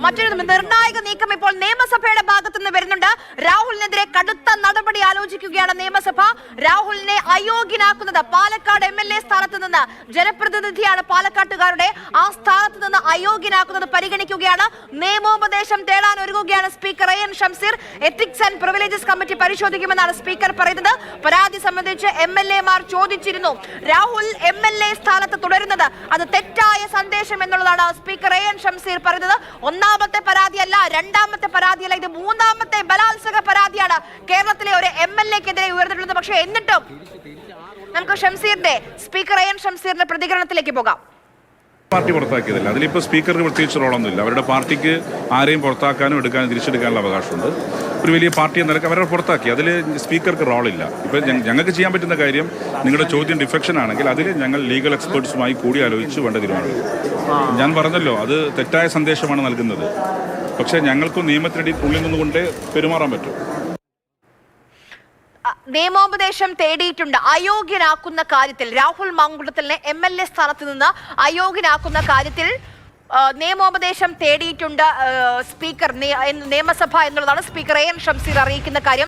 മറ്റൊരു നിർണായക നീക്കം ഇപ്പോൾ നിയമസഭയുടെ ഭാഗത്തു നിന്ന് വരുന്നുണ്ട്. രാഹുലിനെതിരെ കടുത്ത നടപടി ആലോചിക്കുകയാണ് നിയമസഭ. രാഹുലിനെ അയോഗ്യനാക്കുന്നത് പാലക്കാട് MLA സ്ഥാനത്ത് നിന്ന് ജനപ്രതിനിധിയാണ് പാലക്കാട്ടുകാരുടെ, ആ സ്ഥാനത്ത് നിന്ന് അയോഗ്യനാക്കുന്നത് പരിഗണിക്കുകയാണ്. നിയമോപദേശം തേടാൻ ഒരുങ്ങുകയാണ് speaker AN Shamseer. Ethics and privileges committee പരിശോധിക്കുമെന്നാണ് സ്പീക്കർ പറയുന്നത്. പരാതി സംബന്ധിച്ച് MLA-മാർ ചോദിച്ചിരുന്നു. രാഹുൽ MLA സ്ഥാനത്ത് തുടരുന്നത് അത് തെറ്റായ സന്ദേശം എന്നുള്ളതാണ് സ്പീക്കർ AN ഷംസീർ പറയുന്നത്. ഒന്നാമത്തെ പരാതിയല്ല, രണ്ടാമത്തെ പരാതിയല്ല, ഇത് മൂന്നാമത്തെ ബലാത്സംഗ പരാതിയാണ് കേരളത്തിലെ ഒരു MLA-ക്കെതിരെ ഉയർന്നിട്ടുള്ളത്. പക്ഷേ എന്നിട്ടും നമുക്ക് സ്പീക്കർ AN ഷംസീറിന്റെ പ്രതികരണത്തിലേക്ക് പോകാം. പാർട്ടി പുറത്താക്കിയതല്ല, അതിലിപ്പോൾ സ്പീക്കർക്ക് പ്രത്യേകിച്ച് റോളൊന്നുമില്ല. അവരുടെ പാർട്ടിക്ക് ആരെയും പുറത്താക്കാനും എടുക്കാനും തിരിച്ചെടുക്കാനുള്ള അവകാശമുണ്ട്. ഒരു വലിയ പാർട്ടി എന്ന നിലയ്ക്ക് അവരെ പുറത്താക്കി, അതിൽ സ്പീക്കർക്ക് റോളില്ല. ഇപ്പം ഞങ്ങൾക്ക് ചെയ്യാൻ പറ്റുന്ന കാര്യം, നിങ്ങളുടെ ചോദ്യം ഡിഫെക്ഷൻ ആണെങ്കിൽ അതിൽ ഞങ്ങൾ ലീഗൽ എക്സ്പേർട്സുമായി കൂടി ആലോചിച്ച് വേണ്ട തീരുമാനം. ഞാൻ പറഞ്ഞല്ലോ, അത് തെറ്റായ സന്ദേശമാണ് നൽകുന്നത്. പക്ഷേ ഞങ്ങൾക്കും നിയമത്തിനുള്ളിൽ നിന്നുകൊണ്ടേ പെരുമാറാൻ പറ്റും. നിയമോപദേശം തേടിയിട്ടുണ്ട്. അയോഗ്യനാക്കുന്ന കാര്യത്തിൽ രാഹുൽ മാങ്കുളത്തിനെ MLA സ്ഥാനത്ത് നിന്ന് അയോഗ്യനാക്കുന്ന കാര്യത്തിൽ നിയമോപദേശം തേടിയിട്ടുണ്ട് സ്പീക്കർ, നിയമസഭ എന്നുള്ളതാണ് സ്പീക്കർ AN ഷംസീർ അറിയിക്കുന്ന കാര്യം.